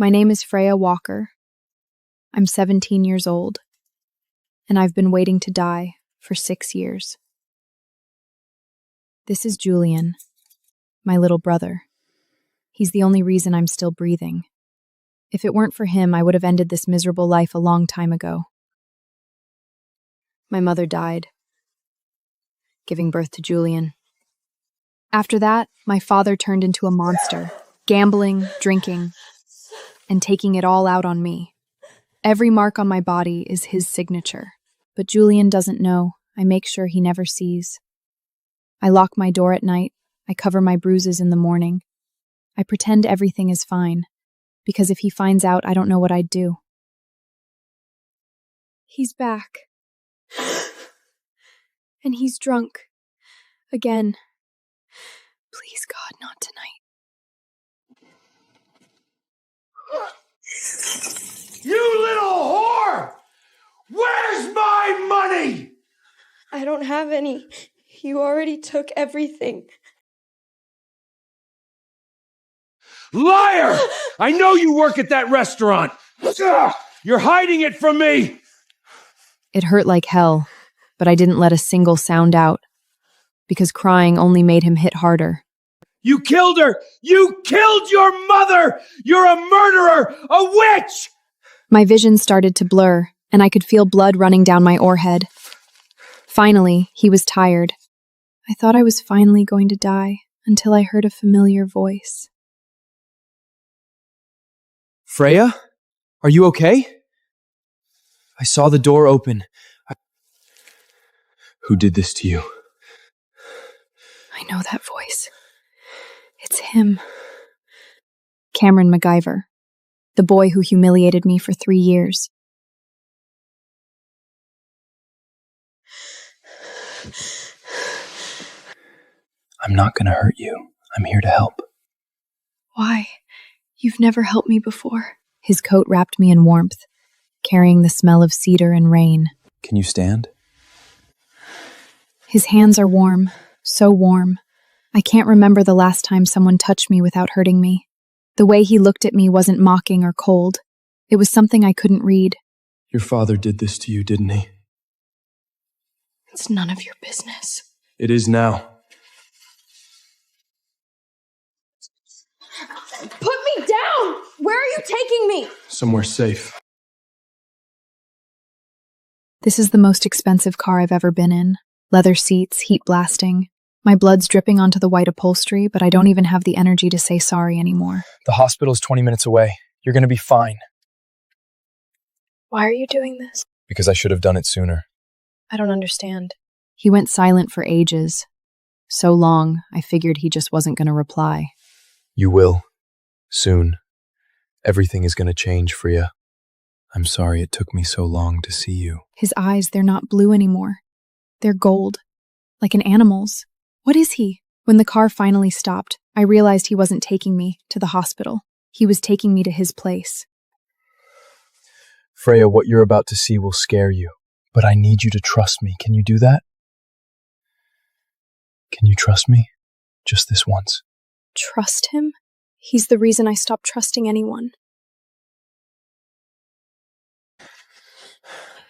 My name is Freya Walker. I'm 17 years old, and I've been waiting to die for 6 years. This is Julian, my little brother. He's the only reason I'm still breathing. If it weren't for him, I would have ended this miserable life a long time ago. My mother died, giving birth to Julian. After that, my father turned into a monster, gambling, drinking, and taking it all out on me. Every mark on my body is his signature, but Julian doesn't know. I make sure he never sees. I lock my door at night. I cover my bruises in the morning. I pretend everything is fine, because if he finds out, I don't know what I'd do. He's back. And he's drunk. Again. Please, God, not tonight. You little whore! Where's my money? I don't have any. You already took everything. Liar! I know you work at that restaurant. You're hiding it from me. It hurt like hell, but I didn't let a single sound out, because crying only made him hit harder. You killed her! You killed your mother! You're a murderer! A witch! My vision started to blur, and I could feel blood running down my forehead. Finally, he was tired. I thought I was finally going to die until I heard a familiar voice. Freya? Are you okay? I saw the door open. Who did this to you? I know that voice. It's him. Cameron MacGyver, the boy who humiliated me for 3 years. I'm not gonna hurt you. I'm here to help. Why? You've never helped me before. His coat wrapped me in warmth, carrying the smell of cedar and rain. Can you stand? His hands are warm, so warm. I can't remember the last time someone touched me without hurting me. The way he looked at me wasn't mocking or cold. It was something I couldn't read. Your father did this to you, didn't he? It's none of your business. It is now. Put me down! Where are you taking me? Somewhere safe. This is the most expensive car I've ever been in. Leather seats, heat blasting. My blood's dripping onto the white upholstery, but I don't even have the energy to say sorry anymore. The hospital's 20 minutes away. You're gonna be fine. Why are you doing this? Because I should have done it sooner. I don't understand. He went silent for ages. So long, I figured he just wasn't going to reply. You will. Soon. Everything is gonna change, Freya. I'm sorry it took me so long to see you. His eyes, they're not blue anymore. They're gold, like an animal's. What is he? When the car finally stopped, I realized he wasn't taking me to the hospital. He was taking me to his place. Freya, what you're about to see will scare you, but I need you to trust me. Can you do that? Can you trust me? Just this once. Trust him? He's the reason I stopped trusting anyone.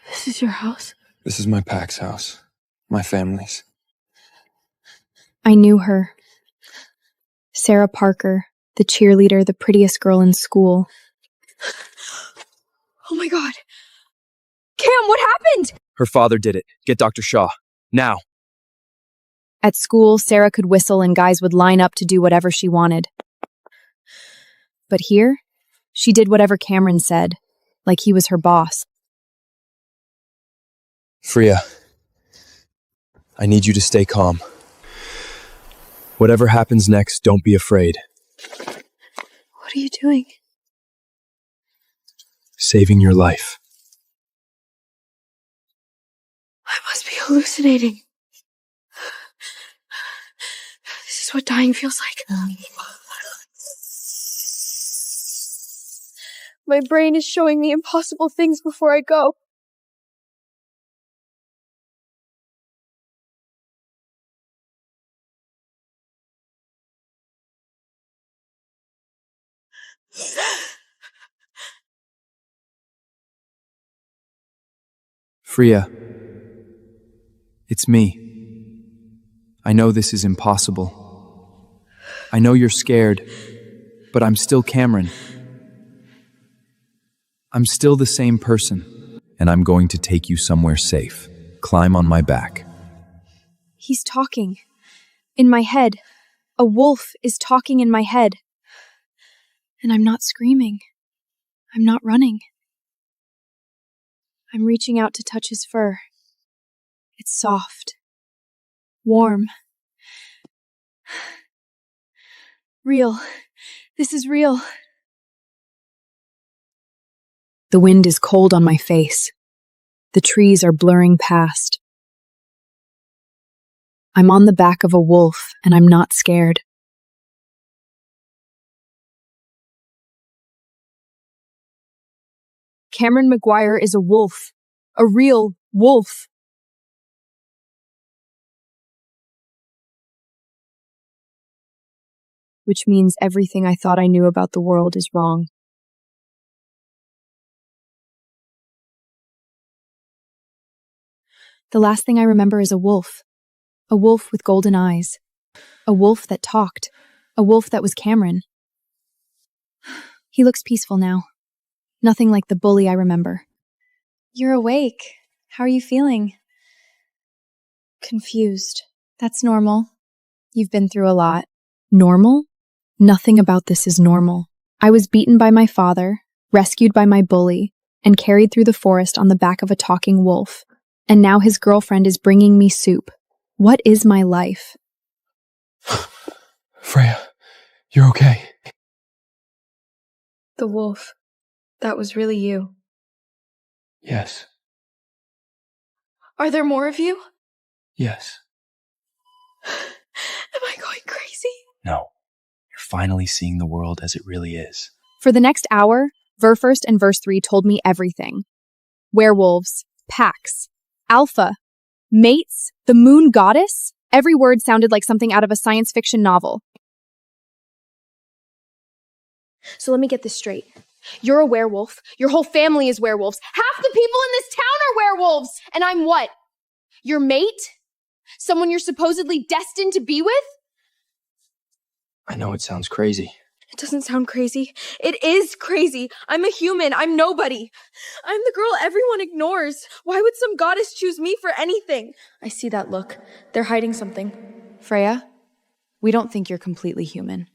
This is your house? This is my pack's house. My family's. I knew her. Sarah Parker, the cheerleader, the prettiest girl in school. Oh my God. Cam, what happened? Her father did it. Get Dr. Shaw. Now. At school, Sarah could whistle and guys would line up to do whatever she wanted. But here, she did whatever Cameron said, like he was her boss. Freya, I need you to stay calm. Whatever happens next, don't be afraid. What are you doing? Saving your life. I must be hallucinating. This is what dying feels like. My brain is showing me impossible things before I go. Freya, it's me. I know this is impossible. I know you're scared, but I'm still Cameron. I'm still the same person, and I'm going to take you somewhere safe. Climb on my back. He's talking. In my head. A wolf is talking in my head. And I'm not screaming. I'm not running. I'm reaching out to touch his fur. It's soft. Warm. Real. This is real. The wind is cold on my face. The trees are blurring past. I'm on the back of a wolf, and I'm not scared. Cameron McGuire is a wolf. A real wolf. Which means everything I thought I knew about the world is wrong. The last thing I remember is a wolf. A wolf with golden eyes. A wolf that talked. A wolf that was Cameron. He looks peaceful now. Nothing like the bully I remember. You're awake. How are you feeling? Confused. That's normal. You've been through a lot. Normal? Nothing about this is normal. I was beaten by my father, rescued by my bully, and carried through the forest on the back of a talking wolf. And now his girlfriend is bringing me soup. What is my life? Freya, you're okay. The wolf. That was really you. Yes. Are there more of you? Yes. Am I going crazy? No, you're finally seeing the world as it really is. For the next hour, Verse 1 and Verse 3 told me everything. Werewolves, packs, alpha, mates, the moon goddess. Every word sounded like something out of a science fiction novel. So let me get this straight. You're a werewolf. Your whole family is werewolves. Half the people in this town are werewolves. And I'm what? Your mate? Someone you're supposedly destined to be with? I know it sounds crazy. It doesn't sound crazy. It is crazy. I'm a human. I'm nobody. I'm the girl everyone ignores. Why would some goddess choose me for anything? I see that look. They're hiding something. Freya, we don't think you're completely human.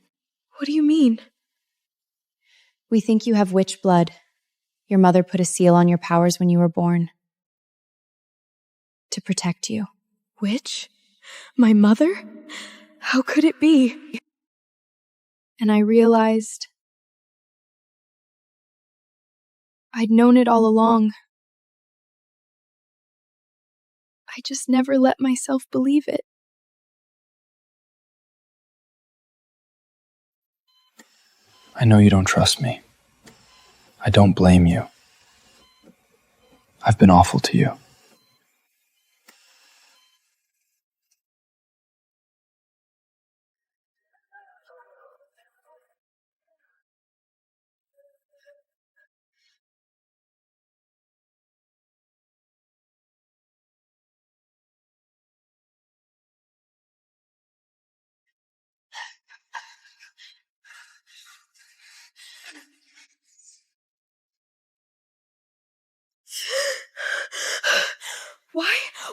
What do you mean? We think you have witch blood. Your mother put a seal on your powers when you were born. To protect you. Witch? My mother? How could it be? And I realized I'd known it all along. I just never let myself believe it. I know you don't trust me. I don't blame you. I've been awful to you.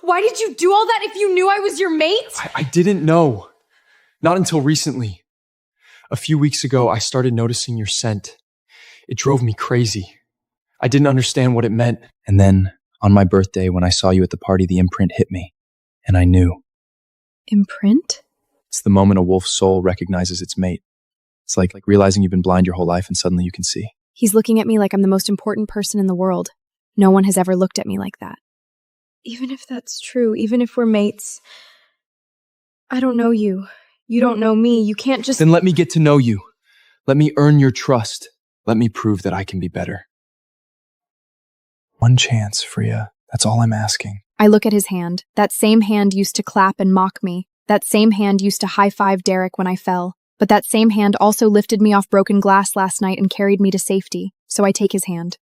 Why did you do all that if you knew I was your mate? I didn't know. Not until recently. A few weeks ago, I started noticing your scent. It drove me crazy. I didn't understand what it meant. And then, on my birthday, when I saw you at the party, the imprint hit me. And I knew. Imprint? It's the moment a wolf's soul recognizes its mate. It's like realizing you've been blind your whole life and suddenly you can see. He's looking at me like I'm the most important person in the world. No one has ever looked at me like that. Even if that's true, even if we're mates, I don't know you. You don't know me. You can't just— Then let me get to know you. Let me earn your trust. Let me prove that I can be better. One chance, Freya. That's all I'm asking. I look at his hand. That same hand used to clap and mock me. That same hand used to high-five Derek when I fell. But that same hand also lifted me off broken glass last night and carried me to safety. So I take his hand.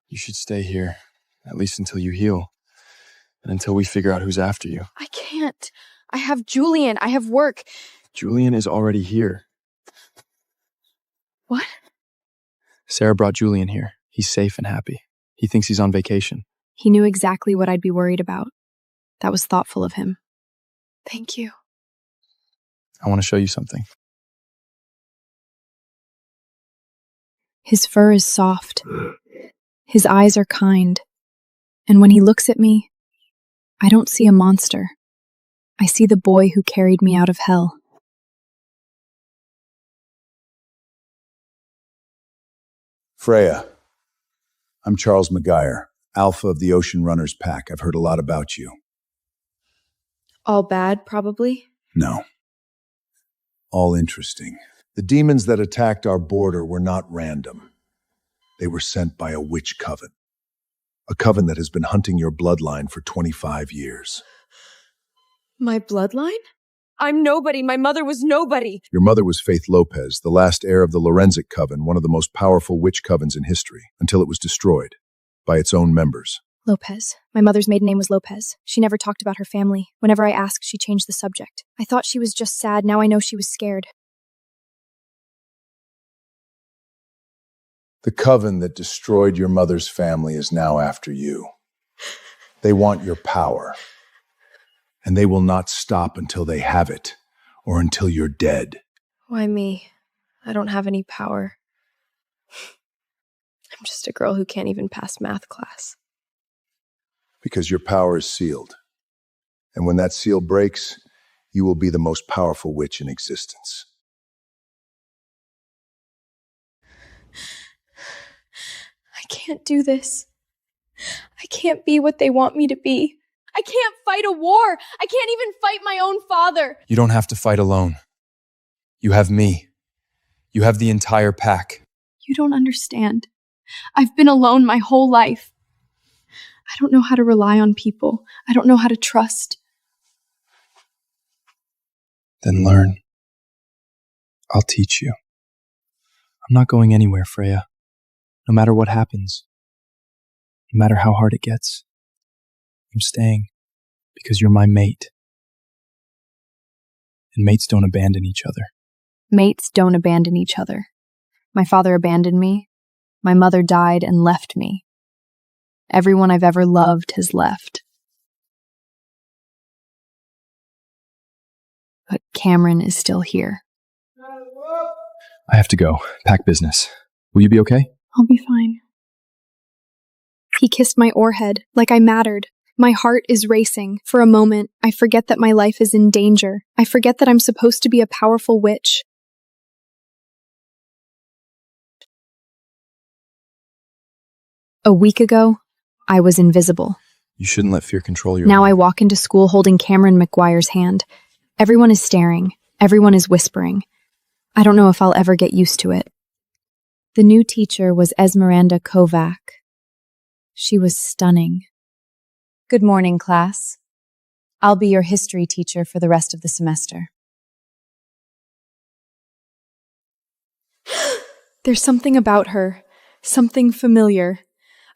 You should stay here, at least until you heal, and until we figure out who's after you. I can't. I have Julian. I have work. Julian is already here. What? Sarah brought Julian here. He's safe and happy. He thinks he's on vacation. He knew exactly what I'd be worried about. That was thoughtful of him. Thank you. I want to show you something. His fur is soft. His eyes are kind. And when he looks at me, I don't see a monster. I see the boy who carried me out of hell. Freya, I'm Charles McGuire, Alpha of the Ocean Runners Pack. I've heard a lot about you. All bad, probably? No. All interesting. The demons that attacked our border were not random. They were sent by a witch coven. A coven that has been hunting your bloodline for 25 years. My bloodline? I'm nobody. My mother was nobody. Your mother was Faith Lopez, the last heir of the Lorenzic Coven, one of the most powerful witch covens in history, until it was destroyed by its own members. Lopez. My mother's maiden name was Lopez. She never talked about her family. Whenever I asked, she changed the subject. I thought she was just sad. Now I know she was scared. The coven that destroyed your mother's family is now after you. They want your power. And they will not stop until they have it, or until you're dead. Why me? I don't have any power. I'm just a girl who can't even pass math class. Because your power is sealed. And when that seal breaks, you will be the most powerful witch in existence. I can't do this. I can't be what they want me to be. I can't fight a war. I can't even fight my own father. You don't have to fight alone. You have me. You have the entire pack. You don't understand. I've been alone my whole life. I don't know how to rely on people. I don't know how to trust. Then learn. I'll teach you. I'm not going anywhere, Freya. No matter what happens. No matter how hard it gets. I'm staying because you're my mate. And mates don't abandon each other. Mates don't abandon each other. My father abandoned me. My mother died and left me. Everyone I've ever loved has left. But Cameron is still here. I have to go. Pack business. Will you be okay? I'll be fine. He kissed my orehead like I mattered. My heart is racing. For a moment, I forget that my life is in danger. I forget that I'm supposed to be a powerful witch. A week ago, I was invisible. You shouldn't let fear control your Now life. I walk into school holding Cameron McGuire's hand. Everyone is staring. Everyone is whispering. I don't know if I'll ever get used to it. The new teacher was Esmeralda Kovac. She was stunning. Good morning, class. I'll be your history teacher for the rest of the semester. There's something about her, something familiar.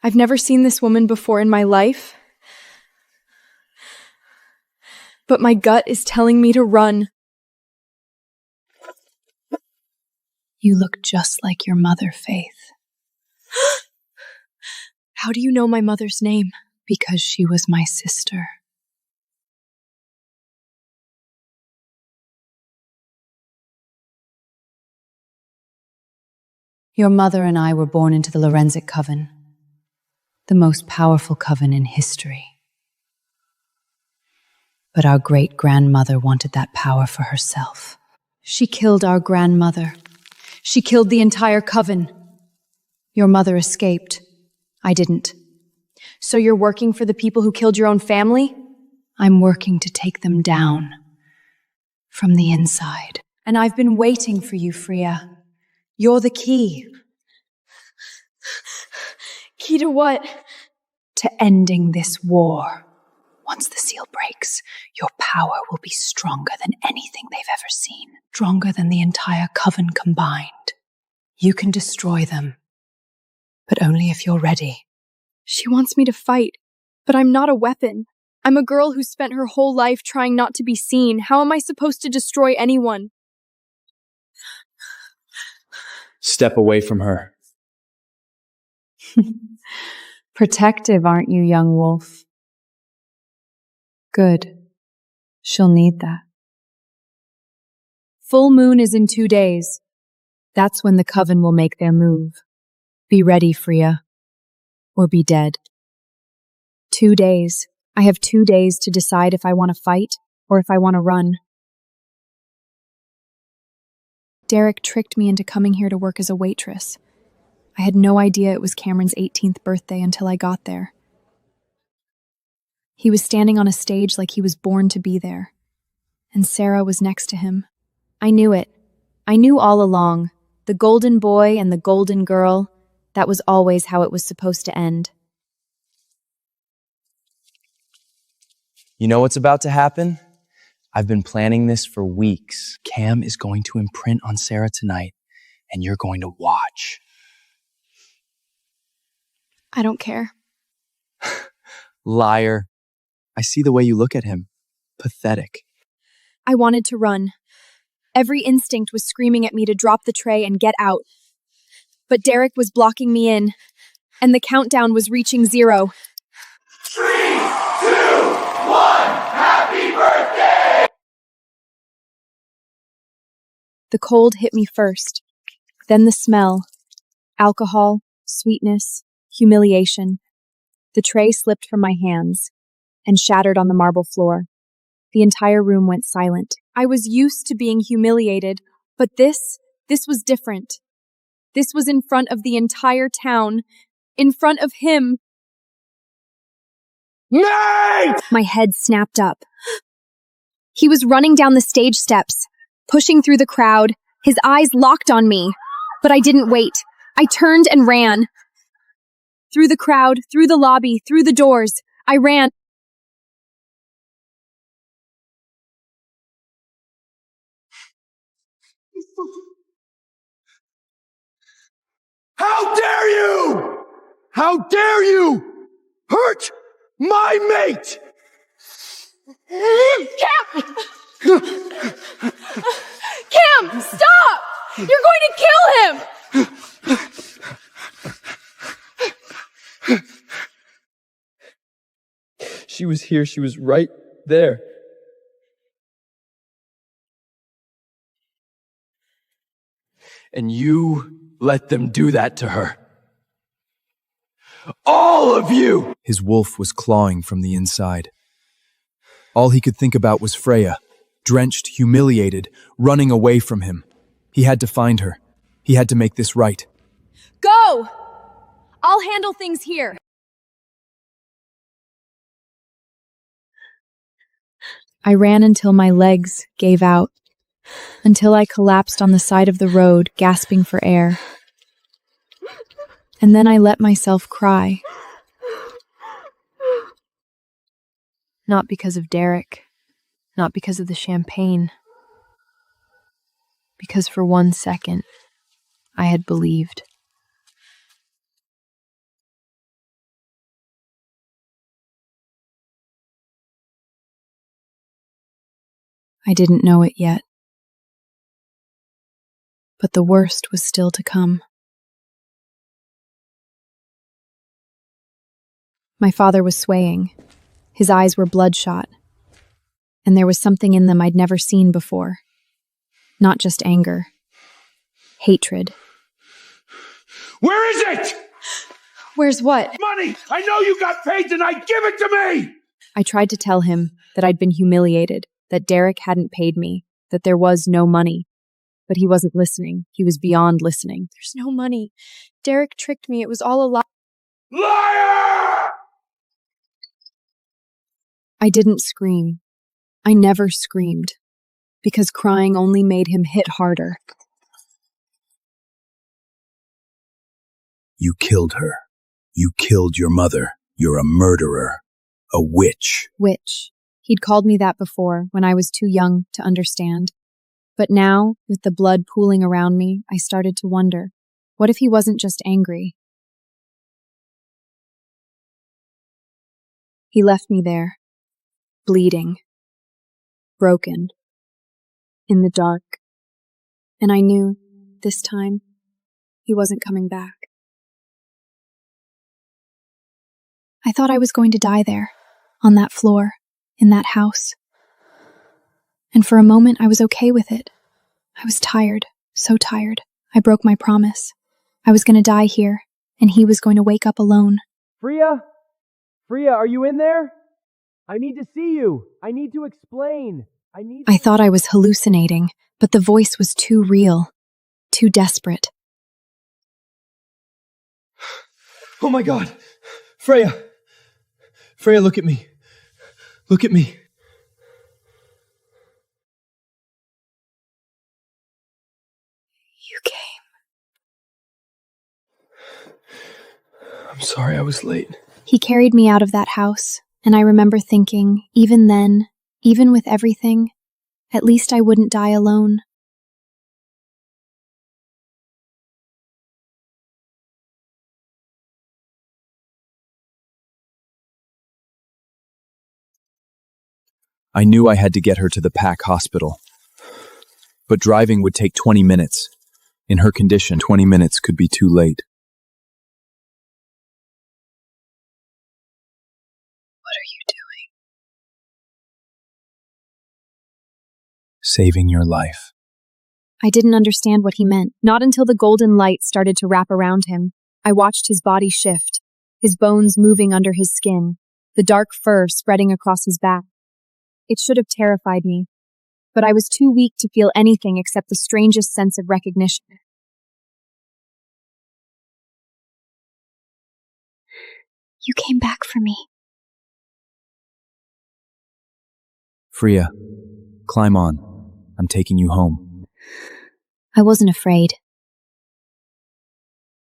I've never seen this woman before in my life. But my gut is telling me to run. You look just like your mother, Faith. How do you know my mother's name? Because she was my sister. Your mother and I were born into the Lorenzic Coven, the most powerful coven in history. But our great-grandmother wanted that power for herself. She killed our grandmother. She killed the entire coven. Your mother escaped. I didn't. So you're working for the people who killed your own family? I'm working to take them down from the inside. And I've been waiting for you, Freya. You're the key. Key to what? To ending this war. Once the seal breaks, your power will be stronger than anything they've ever seen. Stronger than the entire coven combined. You can destroy them. But only if you're ready. She wants me to fight, but I'm not a weapon. I'm a girl who spent her whole life trying not to be seen. How am I supposed to destroy anyone? Step away from her. Protective, aren't you, young wolf? Good. She'll need that. Full moon is in 2 days. That's when the coven will make their move. Be ready, Freya. Or be dead. 2 days. I have 2 days to decide if I want to fight or if I want to run. Derek tricked me into coming here to work as a waitress. I had no idea it was Cameron's 18th birthday until I got there. He was standing on a stage like he was born to be there. And Sarah was next to him. I knew it. I knew all along. The golden boy and the golden girl, that was always how it was supposed to end. You know what's about to happen? I've been planning this for weeks. Cam is going to imprint on Sarah tonight, and you're going to watch. I don't care. Liar. I see the way you look at him. Pathetic. I wanted to run. Every instinct was screaming at me to drop the tray and get out. But Derek was blocking me in, and the countdown was reaching 0. 3, 2, 1, happy birthday! The cold hit me first, then the smell. Alcohol, sweetness, humiliation. The tray slipped from my hands and shattered on the marble floor. The entire room went silent. I was used to being humiliated, but this was different. This was in front of the entire town, in front of him. Nate! My head snapped up. He was running down the stage steps, pushing through the crowd, his eyes locked on me. But I didn't wait. I turned and ran. Through the crowd, through the lobby, through the doors. I ran. How dare you! How dare you hurt my mate! Cam, stop! You're going to kill him! She was here. She was right there. And you let them do that to her. All of you! His wolf was clawing from the inside. All he could think about was Freya, drenched, humiliated, running away from him. He had to find her. He had to make this right. Go! I'll handle things here. I ran until my legs gave out, until I collapsed on the side of the road, gasping for air. And then I let myself cry. Not because of Derek, not because of the champagne, because for 1 second, I had believed. I didn't know it yet. But the worst was still to come. My father was swaying. His eyes were bloodshot. And there was something in them I'd never seen before. Not just anger. Hatred. Where is it? Where's what? Money! I know you got paid tonight! Give it to me! I tried to tell him that I'd been humiliated, that Derek hadn't paid me, that there was no money. But he wasn't listening. He was beyond listening. There's no money. Derek tricked me. It was all a lie. Liar! I didn't scream. I never screamed, because crying only made him hit harder. You killed her. You killed your mother. You're a murderer. A witch. Witch. He'd called me that before, when I was too young to understand. But now, with the blood pooling around me, I started to wonder, what if he wasn't just angry? He left me there, bleeding, broken, in the dark, and I knew, this time, he wasn't coming back. I thought I was going to die there, on that floor, in that house. And for a moment, I was okay with it. I was tired, so tired. I broke my promise. I was going to die here, and he was going to wake up alone. Freya? Freya, are you in there? I need to see you. I need to explain. I thought I was hallucinating, but the voice was too real, too desperate. Oh my God! Freya! Freya, look at me. Look at me. You came. I'm sorry I was late. He carried me out of that house, and I remember thinking, even then, even with everything, at least I wouldn't die alone. I knew I had to get her to the Pack hospital. But driving would take 20 minutes. In her condition, 20 minutes could be too late. What are you doing? Saving your life. I didn't understand what he meant, not until the golden light started to wrap around him. I watched his body shift, his bones moving under his skin, the dark fur spreading across his back. It should have terrified me, but I was too weak to feel anything except the strangest sense of recognition. You came back for me. Freya, climb on. I'm taking you home. I wasn't afraid.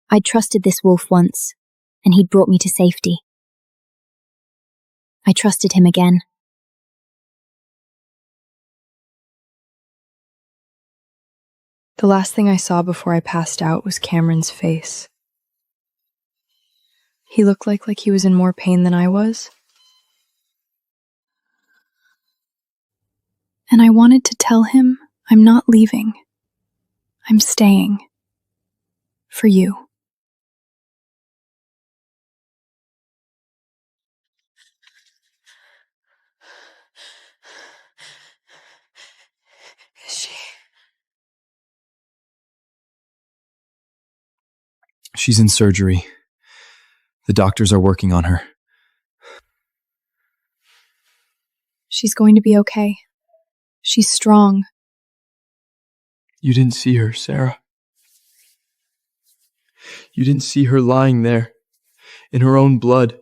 I'd trusted this wolf once, and he'd brought me to safety. I trusted him again. The last thing I saw before I passed out was Cameron's face. He looked like he was in more pain than I was. And I wanted to tell him I'm not leaving. I'm staying. For you. Is she? She's in surgery. The doctors are working on her. She's going to be okay. She's strong. You didn't see her, Sarah. You didn't see her lying there, in her own blood,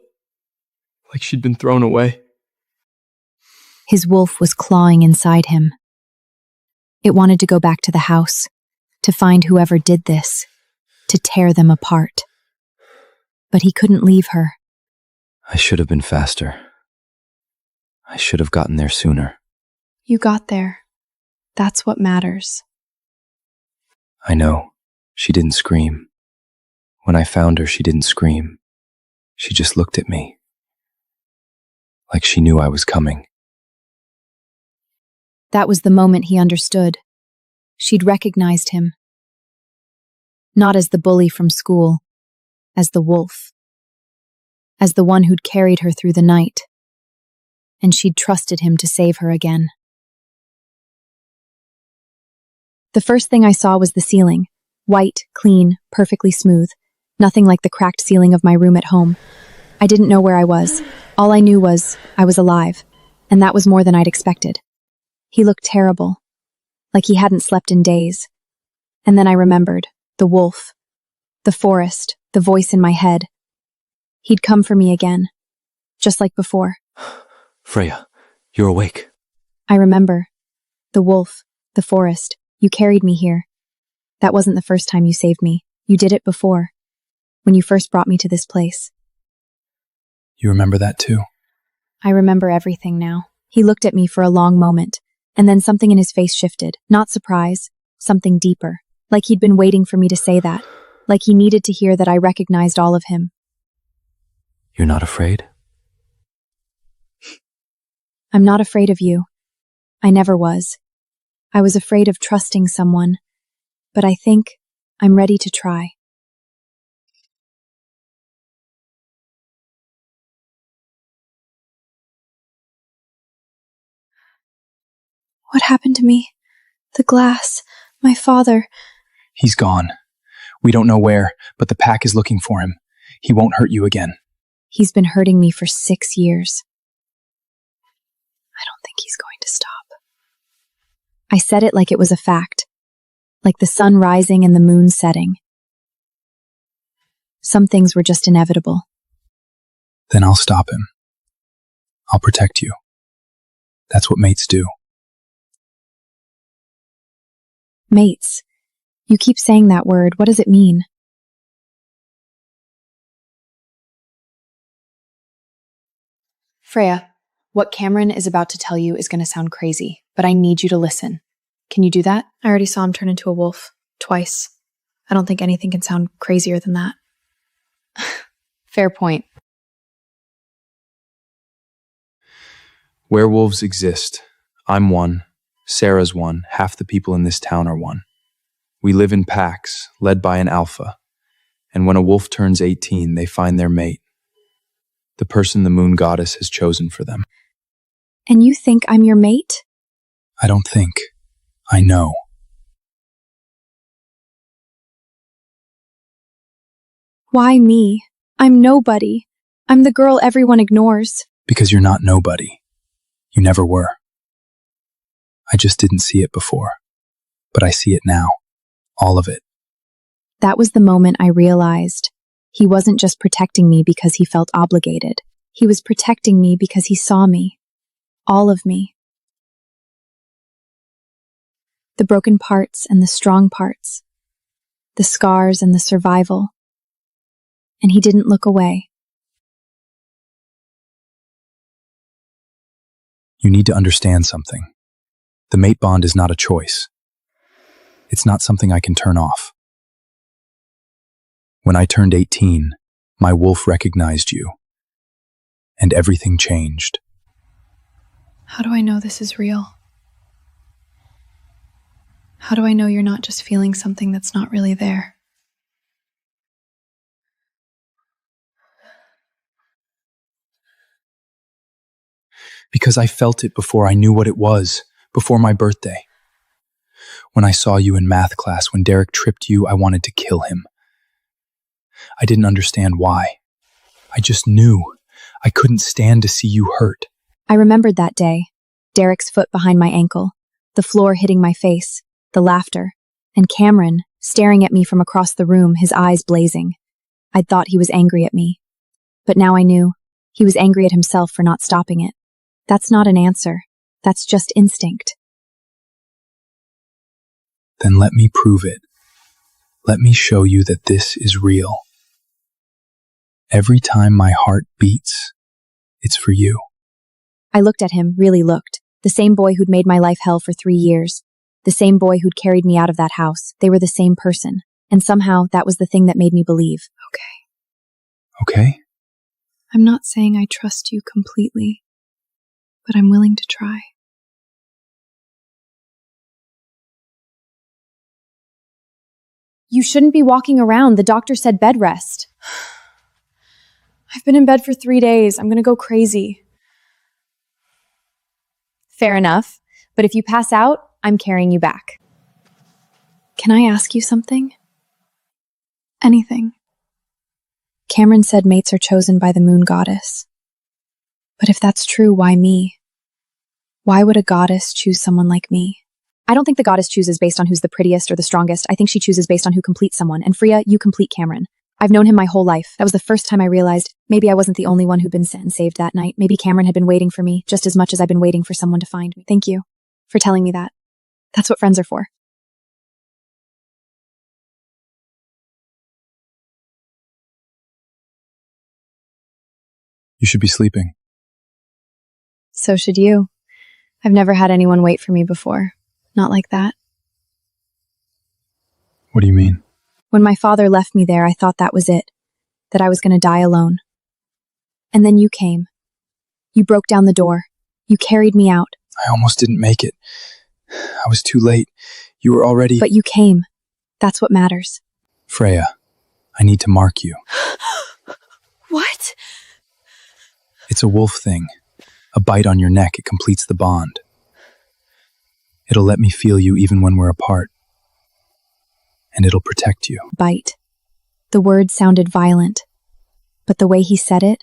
like she'd been thrown away. His wolf was clawing inside him. It wanted to go back to the house, to find whoever did this, to tear them apart. But he couldn't leave her. I should have been faster. I should have gotten there sooner. You got there. That's what matters. I know. She didn't scream. When I found her, she didn't scream. She just looked at me. Like she knew I was coming. That was the moment he understood. She'd recognized him. Not as the bully from school, as the wolf. As the one who'd carried her through the night. And she'd trusted him to save her again. The first thing I saw was the ceiling. White, clean, perfectly smooth. Nothing like the cracked ceiling of my room at home. I didn't know where I was. All I knew was I was alive, and that was more than I'd expected. He looked terrible, like he hadn't slept in days. And then I remembered, the wolf, the forest, the voice in my head. He'd come for me again, just like before. Freya, you're awake. I remember. The wolf, the forest, you carried me here. That wasn't the first time you saved me. You did it before, when you first brought me to this place. You remember that too? I remember everything now. He looked at me for a long moment, and then something in his face shifted. Not surprise, something deeper. Like he'd been waiting for me to say that. Like he needed to hear that I recognized all of him. You're not afraid? I'm not afraid of you. I never was. I was afraid of trusting someone, but I think I'm ready to try. What happened to me? The glass. My father. He's gone. We don't know where, but the pack is looking for him. He won't hurt you again. He's been hurting me for 6 years. I don't think he's going to stop. I said it like it was a fact, like the sun rising and the moon setting. Some things were just inevitable. Then I'll stop him. I'll protect you. That's what mates do. Mates. You keep saying that word. What does it mean? Freya, what Cameron is about to tell you is going to sound crazy, but I need you to listen. Can you do that? I already saw him turn into a wolf. Twice. I don't think anything can sound crazier than that. Fair point. Werewolves exist. I'm one. Sarah's one. Half the people in this town are one. We live in packs, led by an alpha. And when a wolf turns 18, they find their mate. The person the moon goddess has chosen for them. And you think I'm your mate? I don't think. I know. Why me? I'm nobody. I'm the girl everyone ignores. Because you're not nobody. You never were. I just didn't see it before. But I see it now. All of it. That was the moment I realized he wasn't just protecting me because he felt obligated. He was protecting me because he saw me. All of me. The broken parts and the strong parts. The scars and the survival. And he didn't look away. You need to understand something. The mate bond is not a choice. It's not something I can turn off. When I turned 18, my wolf recognized you. And everything changed. How do I know this is real? How do I know you're not just feeling something that's not really there? Because I felt it before I knew what it was, before my birthday. When I saw you in math class, when Derek tripped you, I wanted to kill him. I didn't understand why. I just knew. I couldn't stand to see you hurt. I remembered that day. Derek's foot behind my ankle, the floor hitting my face, the laughter, and Cameron staring at me from across the room, his eyes blazing. I'd thought he was angry at me. But now I knew he was angry at himself for not stopping it. That's not an answer. That's just instinct. Then let me prove it. Let me show you that this is real. Every time my heart beats, it's for you. I looked at him, really looked. The same boy who'd made my life hell for 3 years. The same boy who'd carried me out of that house. They were the same person. And somehow that was the thing that made me believe. Okay? I'm not saying I trust you completely, but I'm willing to try. You shouldn't be walking around. The doctor said bed rest. I've been in bed for 3 days. I'm gonna go crazy. Fair enough. But if you pass out, I'm carrying you back. Can I ask you something? Anything. Cameron said mates are chosen by the moon goddess. But if that's true, why me? Why would a goddess choose someone like me? I don't think the goddess chooses based on who's the prettiest or the strongest. I think she chooses based on who completes someone. And Freya, you complete Cameron. I've known him my whole life. That was the first time I realized maybe I wasn't the only one who'd been sent and saved that night. Maybe Cameron had been waiting for me just as much as I've been waiting for someone to find me. Thank you for telling me that. That's what friends are for. You should be sleeping. So should you. I've never had anyone wait for me before. Not like that. What do you mean? When my father left me there, I thought that was it. That I was going to die alone. And then you came. You broke down the door. You carried me out. I almost didn't make it. I was too late. You were already... But you came. That's what matters. Freya, I need to mark you. What? It's a wolf thing. A bite on your neck, it completes the bond. It'll let me feel you even when we're apart. And it'll protect you. Bite. The word sounded violent, but the way he said it,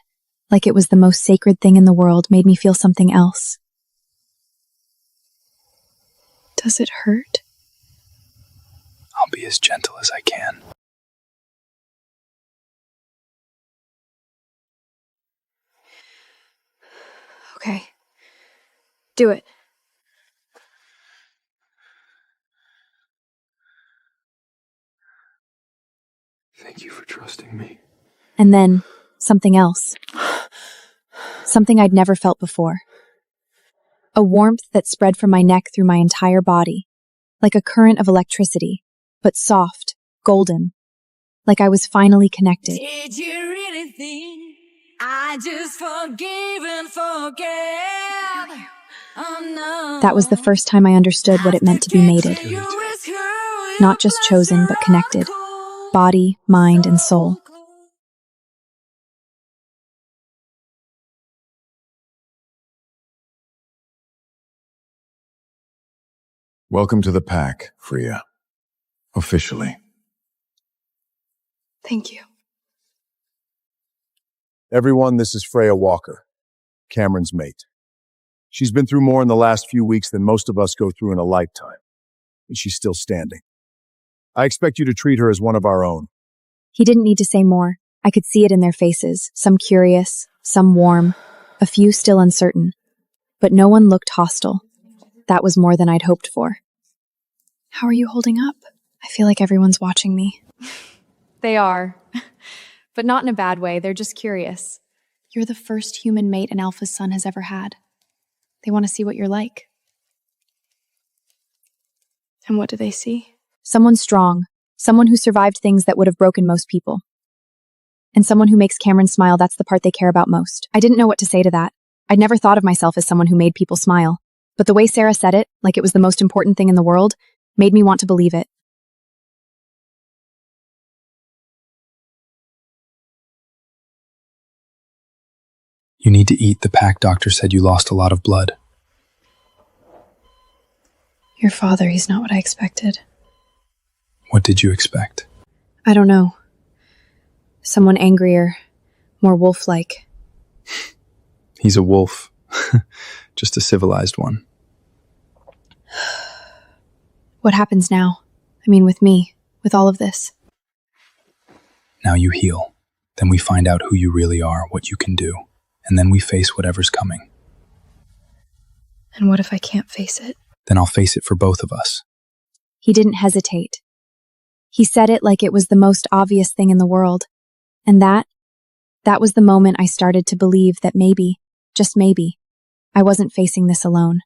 like it was the most sacred thing in the world, made me feel something else. Does it hurt? I'll be as gentle as I can. Okay. Do it. Thank you for trusting me. And then, something else. Something I'd never felt before. A warmth that spread from my neck through my entire body, like a current of electricity, but soft, golden, like I was finally connected. Did you really think I just forgive and forget? Oh no. That was the first time I understood what it meant to be mated. Not just chosen, but connected. Body, mind, and soul. Welcome to the pack, Freya. Officially. Thank you. Everyone, this is Freya Walker, Cameron's mate. She's been through more in the last few weeks than most of us go through in a lifetime, and she's still standing. I expect you to treat her as one of our own. He didn't need to say more. I could see it in their faces, some curious, some warm, a few still uncertain. But no one looked hostile. That was more than I'd hoped for. How are you holding up? I feel like everyone's watching me. They are. But not in a bad way, they're just curious. You're the first human mate an alpha's son has ever had. They want to see what you're like. And what do they see? Someone strong, someone who survived things that would have broken most people. And someone who makes Cameron smile, that's the part they care about most. I didn't know what to say to that. I'd never thought of myself as someone who made people smile. But the way Sarah said it, like it was the most important thing in the world, made me want to believe it. You need to eat. The pack doctor said you lost a lot of blood. Your father, he's not what I expected. What did you expect? I don't know. Someone angrier, more wolf-like. He's a wolf. Just a civilized one. What happens now? I mean, with me, with all of this. Now you heal. Then we find out who you really are, what you can do. And then we face whatever's coming. And what if I can't face it? Then I'll face it for both of us. He didn't hesitate. He said it like it was the most obvious thing in the world. And that was the moment I started to believe that maybe, just maybe, I wasn't facing this alone.